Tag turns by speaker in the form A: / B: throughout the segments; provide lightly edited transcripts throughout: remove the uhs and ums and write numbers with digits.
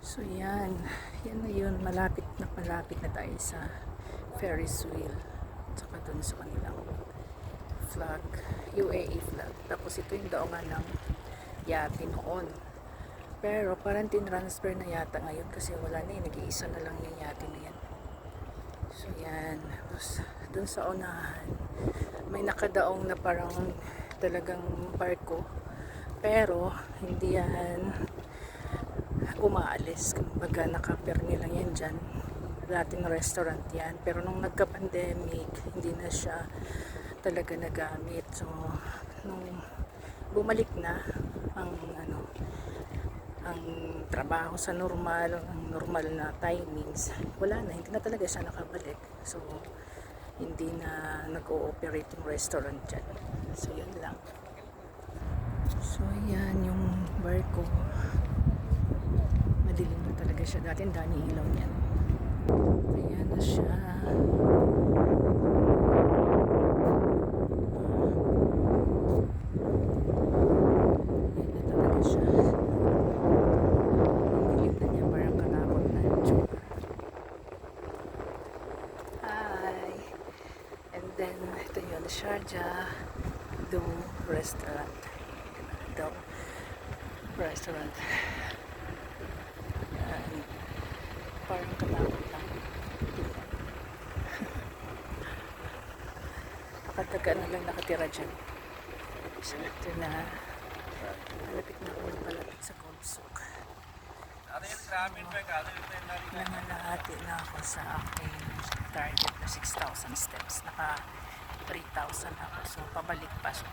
A: So yan na yun, malapit na tayo sa Ferris wheel. Tsaka dun sa kanilang flag, UAE flag. Tapos ito yung daungan ng yate noon. Pero parang tinransfer na yata ngayon kasi wala na yun, nag-iisa na lang yung yate na yan. So yan, tapos dun sa unahan, may nakadaong na parang talagang barko. Pero hindi yan umaalis, kumbaga nakaperni lang yan dyan, dating restaurant yan, pero nung nagka-pandemic hindi na siya talaga nagamit. So nung bumalik na ang ang trabaho sa normal, ang normal na timings, wala na, hindi na talaga siya nakabalik. So hindi na nag-ooperate yung restaurant dyan. So yun lang. So yan yung barko, madilim na talaga siya. Dati ang dami ilaw niyan. Ayan na siya. Ayan na talaga siya. Ang dilim na niya, parang kalakot na. Hi! And then, ito yun, Sharjah Dome Restaurant. Dome Restaurant. Parang kalakot lang. Nakataga na lang nakatira dyan. So ito na, malapit na ako palapit sa Komsuk. Nangalahati na ako sa aking target na 6,000 steps. Naka 3,000 ako. So pabalik pa. So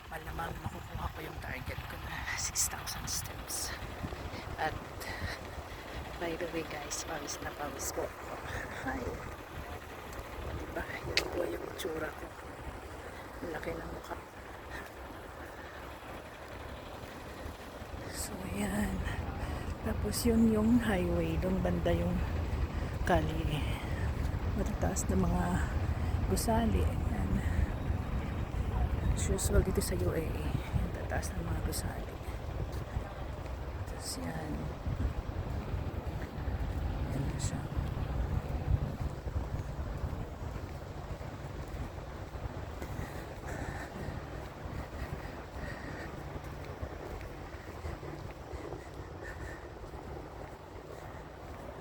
A: malamang makukuha ko yung target ko na 6,000 steps. At by the way guys, pawis na pawis po ako. Hi! Diba? Yan po yung itsura ko. Ang laki ng mukha. So yan. Tapos yun yung highway. Doon banda yung kali. Matataas na mga gusali. Yan. As usual dito sa UAE. Matataas na mga gusali. Tapos yan. Yan na siya.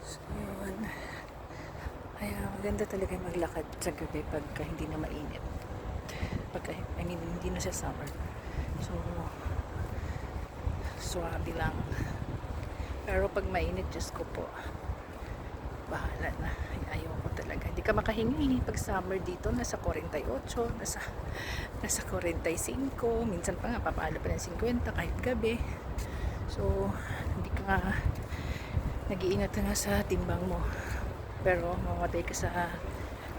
A: So yun. Kaya maganda talaga maglakad sa gabi pagka hindi na mainit. Pagka, hindi na siya summer. So swabe lang. Pero pag mainit, Diyos ko po, bahala na. Ayaw ko talaga. Hindi ka makahingi. Pag summer dito, nasa 48, nasa 45. Minsan pa nga, papalo pa ng 50 kahit gabi. So, hindi ka nga nag-iingat ka nga sa timbang mo. Pero, mamatay ka sa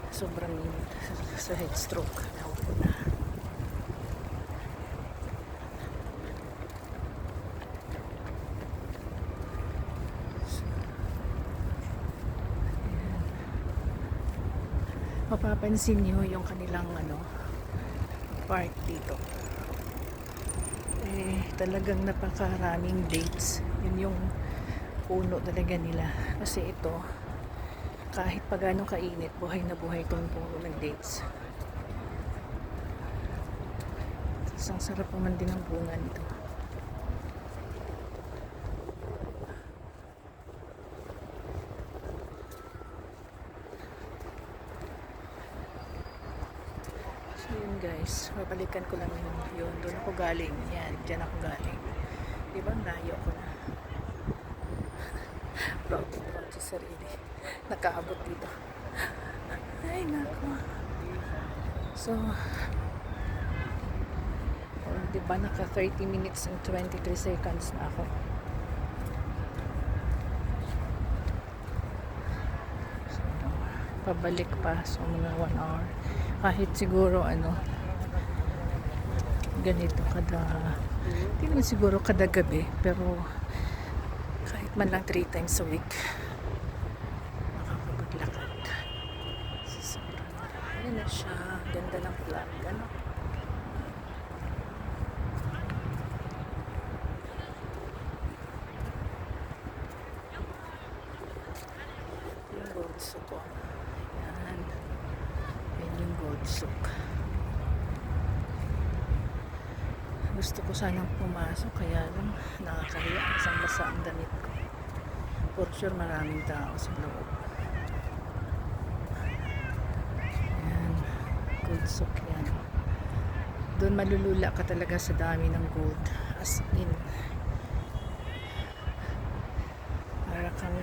A: sobrang sa head stroke. Naupo na. Mapapansin niyo yung kanilang park dito. Talagang napakaraming dates. Yun yung puno talaga nila. Kasi ito, kahit pa gaano kainit, buhay na buhay itong puno ng dates. Ang sarap naman din ang bunga nito. Yun guys, babalikan ko lang yun. Doon ako galing. Yan, dyan ako galing. Diba, layo ako na. Proud sa sarili. Nakaabot dito. Ay, nako. So, diba, naka 30 minutes and 23 seconds na ako. So, pabalik pa. So, mga 1 hour. Kahit siguro ganito hindi naman siguro kada gabi, pero kahit man lang 3 times a week makakapaglakad. So, sobrang marami na siya. Ganda ng flag, gold souk ko. Yan. Yan yung gold souk. Gusto ko sanang pumasok, kaya lang nakakahiya. Isang basa ang damit ko. For sure maraming tao sa loob. Yan. Gold souk yan. Doon malulula ka talaga sa dami ng gold. As in. Para kang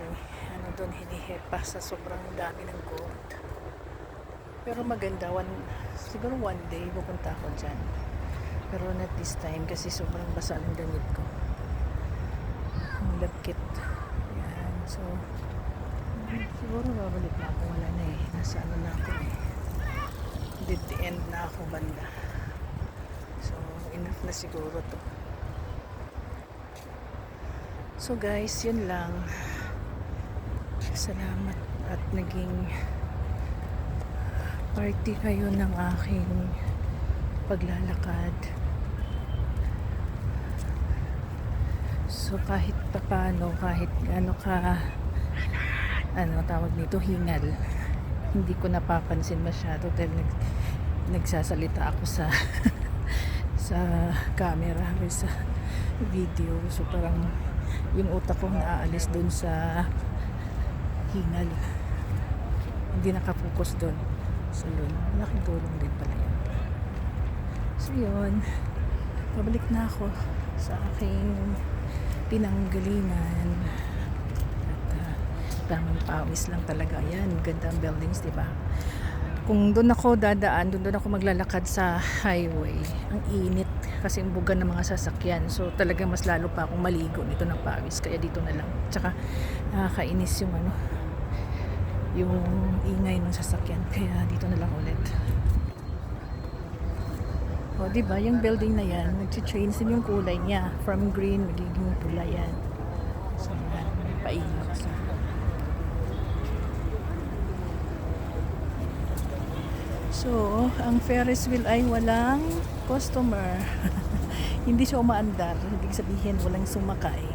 A: doon hinihepa sa sobrang dami ng gold. Pero maganda. Siguro one day pupunta ako dyan. Pero not this time kasi sobrang basa ng damit ko. Ang lagkit. Yan. So, siguro babalik na ako. Wala na eh. Nasa ano na ako eh. Did the end na ako banda. So, enough na siguro to. So guys, yun lang. Salamat at naging party kayo ng aking paglalakad. So kahit papano, kahit ano ka tawag nito, hingal, hindi ko napapansin masyado dahil nagsasalita ako sa sa camera or sa video. So parang yung utak ko naaalis dun sa hingal, hindi nakapokus dun. So yun, malaking tulong din pala yun. So yun, pabalik na ako sa aking pinanggalingan. At daming pawis lang talaga. Yan, gandang buildings, diba? Kung doon ako dadaan, doon ako maglalakad sa highway, ang init kasi ang buga ng mga sasakyan. So talaga mas lalo pa akong maligo nito ng pawis. Kaya dito na lang. Tsaka nakakainis yung yung ingay ng sasakyan. Kaya dito na lang ulit. O, diba? Yung building na yan, nag-change din yung kulay niya. From green, magiging pula yan. So, yan. May paingat. So, ang Ferris wheel ay walang customer. Hindi siya umaandar. Hindi sabihin walang sumakay.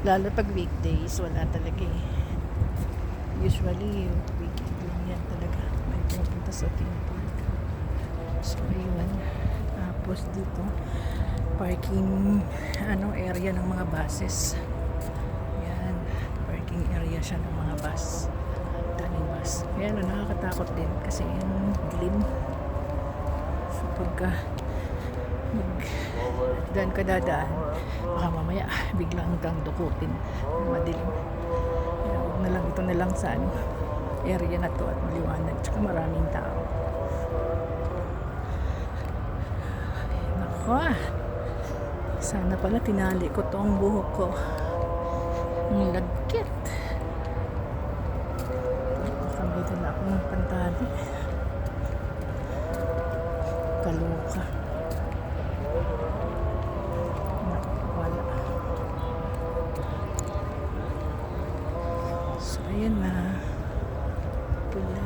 A: Lalo pag weekdays, wala talaga eh. Usually, weekend lang yan talaga. May pupunta sa theme park. So, ayun. Tapos dito, parking area ng mga buses. Yan, parking area siya ng mga bus. Daming bus. Ayan, nakakatakot din kasi yung dilim. So, pagka daan ka dadaan, baka mamaya biglang kang dukutin. Madilim. Huwag na lang, ito na lang sa area na to at maliwanag. Tsaka maraming tao. Sana pala tinali ko tong buhok ko. Ang lagkit. Baka may dala akong pantali. Kaloka. Wala. So ayan na. Pula.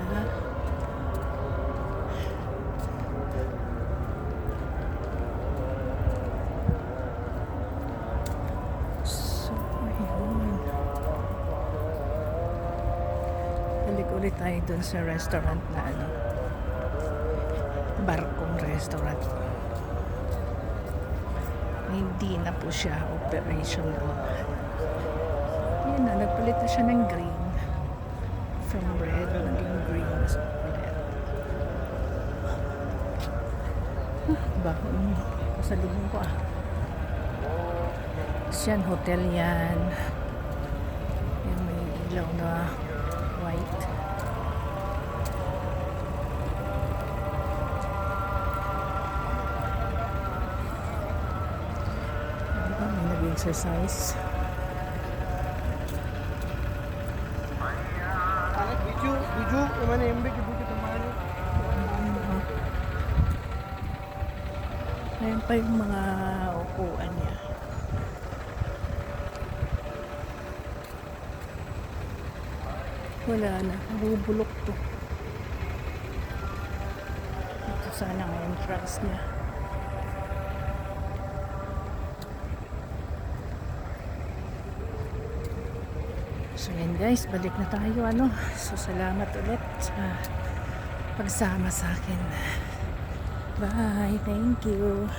A: Balik ulit tayo dun sa restaurant na Barkong restaurant. Hindi na po siya operational. Yan na, nagpalit na siya ng green. From red, naging green mas ulit. Bakit kasalubong ko Yan, hotel yan. Yan, may ilaw na white. Diba, may nag-exercise.
B: Biju, mana yang ibu kita main?
A: Ayan pa yung mga upuan niya. Wala na, nabubulok to. Ito sana ang entrance niya. So yan guys, balik na tayo ano. So salamat ulit sa pagsama sa akin. Bye, thank you.